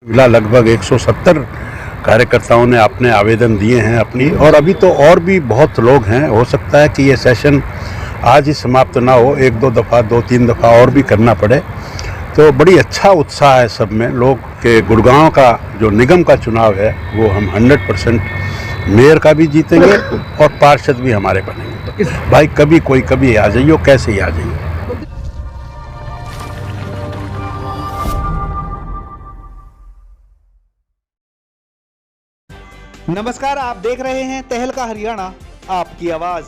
मिला लगभग 170 कार्यकर्ताओं ने अपने आवेदन दिए हैं अपनी, और अभी तो और भी बहुत लोग हैं। हो सकता है कि ये सेशन आज ही समाप्त ना हो, एक दो दफ़ा, दो तीन दफ़ा और भी करना पड़े। तो बड़ी अच्छा उत्साह है सब में लोग के। गुड़गांव का जो निगम का चुनाव है वो हम 100% मेयर का भी जीतेंगे और पार्षद भी हमारे बनेंगे। भाई कभी कोई कभी आ जाइए, कैसे ही आ जाइए। नमस्कार, आप देख रहे हैं तहलका हरियाणा, आपकी आवाज।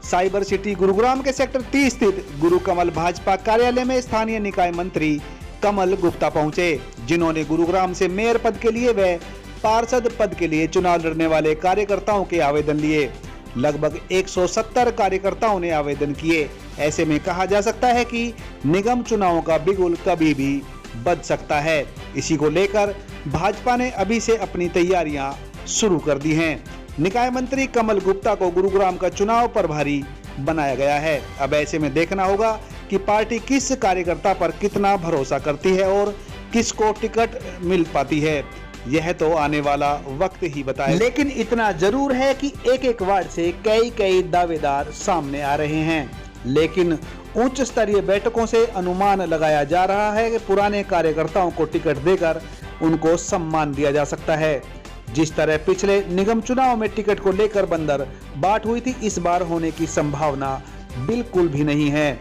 साइबर सिटी गुरुग्राम के सेक्टर 30 स्थित गुरु कमल भाजपा कार्यालय में स्थानीय निकाय मंत्री कमल गुप्ता पहुंचे, जिन्होंने गुरुग्राम से मेयर पद के लिए व पार्षद पद के लिए चुनाव लड़ने वाले कार्यकर्ताओं के आवेदन लिए। लगभग 170 कार्यकर्ताओं ने आवेदन किए। ऐसे में कहा जा सकता है कि निगम चुनावों का बिगुल कभी भी बज सकता है। इसी को लेकर भाजपा ने अभी से अपनी तैयारियां शुरू कर दी हैं। निकाय मंत्री कमल गुप्ता को गुरुग्राम का चुनाव प्रभारी बनाया गया है। अब ऐसे में देखना होगा कि पार्टी किस कार्यकर्ता पर कितना भरोसा करती है और किसको टिकट मिल पाती है, यह तो आने वाला वक्त ही बताए। लेकिन इतना जरूर है कि एक एक वार्ड से कई दावेदार सामने आ रहे हैं, लेकिन उच्च स्तरीय बैठकों से अनुमान लगाया जा रहा है कि पुराने कार्यकर्ताओं को टिकट देकर उनको सम्मान दिया जा सकता है। जिस तरह पिछले निगम चुनाव में टिकट को लेकर बंदर बाट हुई थी, इस बार होने की संभावना बिल्कुल भी नहीं है।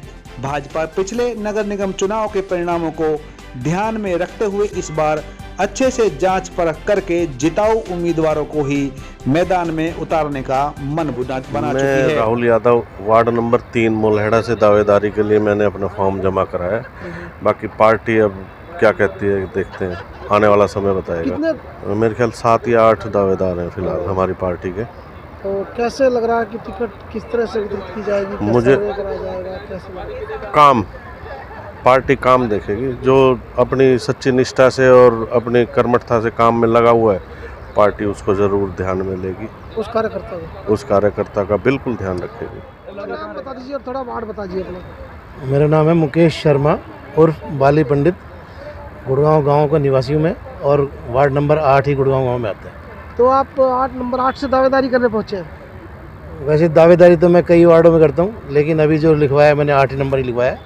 भाजपा पिछले नगर निगम चुनाव के परिणामों को ध्यान में रखते हुए इस बार अच्छे से जांच परख करके जिताऊ उम्मीदवारों को ही मैदान में उतारने का मन बना चुकी है। राहुल यादव, वार्ड नंबर 3 मोलहेड़ा से दावेदारी के लिए मैंने अपना फॉर्म जमा कराया। बाकी पार्टी अब क्या कहती है देखते हैं, आने वाला समय बताएगा। मेरे ख्याल 7 या 8 दावेदार हैं फिलहाल हमारी पार्टी के। तो कैसे लग रहा है कि टिकट किस तरह से वितरित की जाएगी? मुझे जाएगा कैसे? काम, पार्टी काम देखेगी। जो अपनी सच्ची निष्ठा से और अपनी कर्मठता से काम में लगा हुआ है, पार्टी उसको जरूर ध्यान में लेगी। उस कार्यकर्ता का बिल्कुल ध्यान रखेगी। नाम बता दीजिए और थोड़ा वार्ड बता दीजिए अपना। मेरा नाम है मुकेश शर्मा उर्फ बाली पंडित। गुड़गांव गांव का निवासी हूँ मैं और वार्ड नंबर 8 ही गुड़गांव गांव में आता है। तो आप नंबर 8 से दावेदारी करने पहुँचे हैं? वैसे दावेदारी तो मैं कई वार्डों में करता हूँ, लेकिन अभी जो लिखवाया है मैंने 8 नंबर ही लिखवाया है।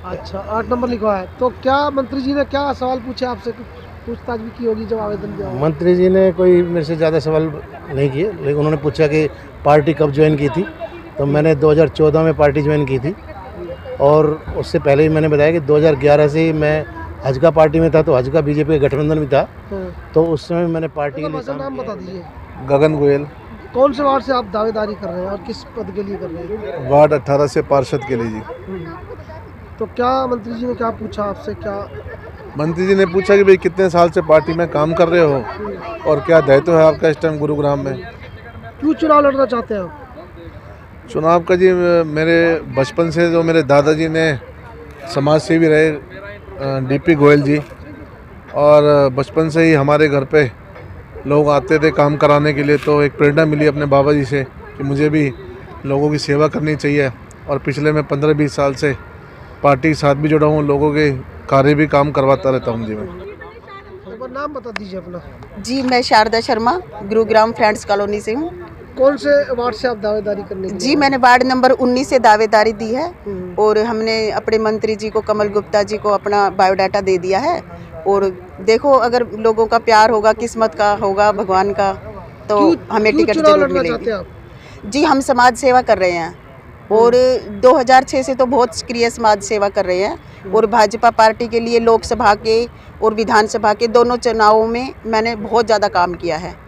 अच्छा, 8 नंबर लिखवाया है। तो क्या मंत्री जी ने क्या सवाल पूछे आपसे? पूछताछ भी की होगी जब आवेदन दिया? मंत्री जी ने कोई मेरे से ज़्यादा सवाल नहीं किए, लेकिन उन्होंने पूछा कि पार्टी कब ज्वाइन की थी। तो मैंने 2014 में पार्टी ज्वाइन की थी, और उससे पहले ही मैंने बताया कि 2011 से मैं हजका पार्टी में था, तो हजका बीजेपी का गठबंधन भी था। तो उस समय मैंने पार्टी के लिए नाम बता दीजिए। गगन गोयल। कौन से वार्ड से आप दावेदारी कर रहे हैं और किस पद के लिए कर रहे हैं? वार्ड 18 से पार्षद के लिए जी। तो क्या मंत्री जी ने क्या पूछा आपसे? क्या मंत्री जी ने पूछा कि भाई कितने साल से पार्टी में काम कर रहे हो और क्या दायित्व है आपका इस टाइम गुरुग्राम में? क्यों चुनाव लड़ना चाहते हैं आप? चुनाव का जी, मेरे बचपन से जो मेरे दादाजी ने समाज सेवी रहे, डीपी गोयल जी, और बचपन से ही हमारे घर पे लोग आते थे काम कराने के लिए। तो एक प्रेरणा मिली अपने बाबा जी से कि मुझे भी लोगों की सेवा करनी चाहिए, और पिछले मैं 15-20 साल से पार्टी के साथ भी जुड़ा हूँ, लोगों के कार्य भी काम करवाता रहता हूँ जी। मैं नाम बता दीजिए अपना। जी, मैं शारदा शर्मा गुरुग्राम फ्रेंड्स कॉलोनी से हूँ। कौन से वार्ड से आप दावेदारी करने? जी, मैंने वार्ड नंबर 19 से दावेदारी दी है, और हमने अपने मंत्री जी को कमल गुप्ता जी को अपना बायोडाटा दे दिया है। और देखो, अगर लोगों का प्यार होगा, किस्मत का होगा, भगवान का, तो हमें टिकट जरूर मिलेगी। जी, हम समाज सेवा कर रहे हैं, और 2006 से तो बहुत सक्रिय समाज सेवा कर रहे हैं। और भाजपा पार्टी के लिए लोकसभा के और विधानसभा के दोनों चुनावों में मैंने बहुत ज़्यादा काम किया है।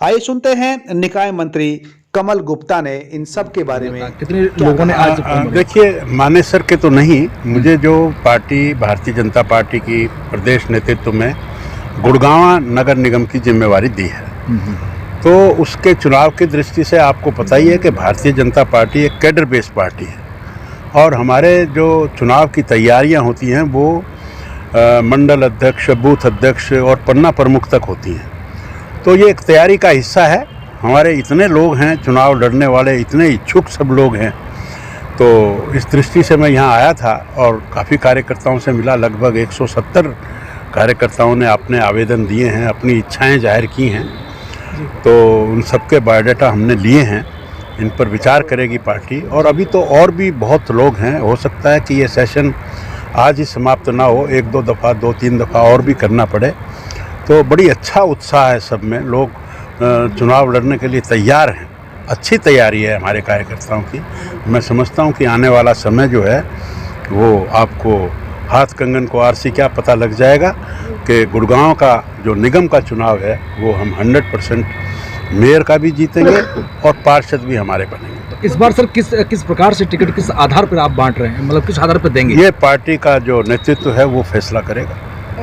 आइए सुनते हैं निकाय मंत्री कमल गुप्ता ने इन सब के बारे में कितने लोगों ने आज देखिए, मानेसर के तो नहीं, मुझे जो पार्टी भारतीय जनता पार्टी की प्रदेश नेतृत्व में गुड़गांव नगर निगम की जिम्मेवारी दी है, तो उसके चुनाव की दृष्टि से आपको पता ही है कि भारतीय जनता पार्टी एक कैडर बेस्ड पार्टी है, और हमारे जो चुनाव की तैयारियां होती हैं वो मंडल अध्यक्ष, बूथ अध्यक्ष और पन्ना प्रमुख तक होती हैं। तो ये एक तैयारी का हिस्सा है। हमारे इतने लोग हैं चुनाव लड़ने वाले, इतने इच्छुक सब लोग हैं, तो इस दृष्टि से मैं यहाँ आया था और काफ़ी कार्यकर्ताओं से मिला। लगभग 170 कार्यकर्ताओं ने अपने आवेदन दिए हैं, अपनी इच्छाएं जाहिर की हैं, तो उन सबके बायोडाटा हमने लिए हैं। इन पर विचार करेगी पार्टी। और अभी तो और भी बहुत लोग हैं, हो सकता है कि ये सेशन आज ही समाप्त ना हो, 1-2 दफ़ा 2-3 दफ़ा और भी करना पड़े। तो बड़ी अच्छा उत्साह है सब में, लोग चुनाव लड़ने के लिए तैयार हैं। अच्छी तैयारी है हमारे कार्यकर्ताओं की। मैं समझता हूँ कि आने वाला समय जो है वो आपको हाथ कंगन को आरसी क्या पता लग जाएगा कि गुड़गांव का जो निगम का चुनाव है वो हम 100% मेयर का भी जीतेंगे और पार्षद भी हमारे बनेंगे। इस बार सर किस प्रकार से टिकट किस आधार पर आप बांट रहे हैं, मतलब किस आधार पर देंगे? ये पार्टी का जो नेतृत्व है वो फैसला करेगा।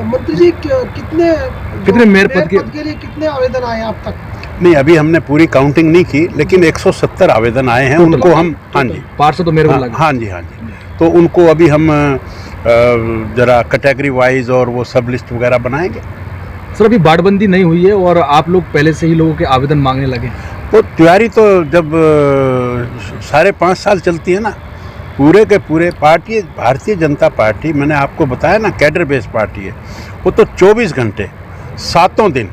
मंत्री जी कितने मेयर पद के लिए कितने आवेदन आए आप तक? नहीं, अभी हमने पूरी काउंटिंग नहीं की, लेकिन 170 आवेदन आए हैं। उनको हम, हाँ जी, पार्षद तो मेयर को हाँ जी, तो उनको अभी हम जरा कैटेगरी वाइज और वो सब लिस्ट वगैरह बनाएंगे। सर अभी बाड़बंदी नहीं हुई है और आप लोग पहले से ही लोगों के आवेदन मांगने लगे। वो तैयारी तो जब 5.5 साल चलती है ना, पूरे के पूरे पार्टी भारतीय जनता पार्टी, मैंने आपको बताया ना, कैडर बेस्ड पार्टी है। वो तो 24 घंटे 7 दिन,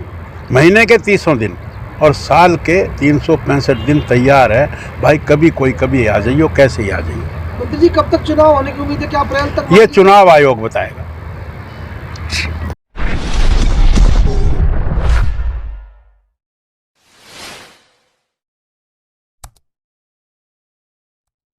महीने के 30 दिन और साल के 365 दिन तैयार है। भाई कभी कोई कभी आ जाइए, कैसे ही आ जाइए। मंत्री जी कब तक चुनाव होने की उम्मीद है? क्या अप्रैल तक? ये चुनाव आयोग बताएगा।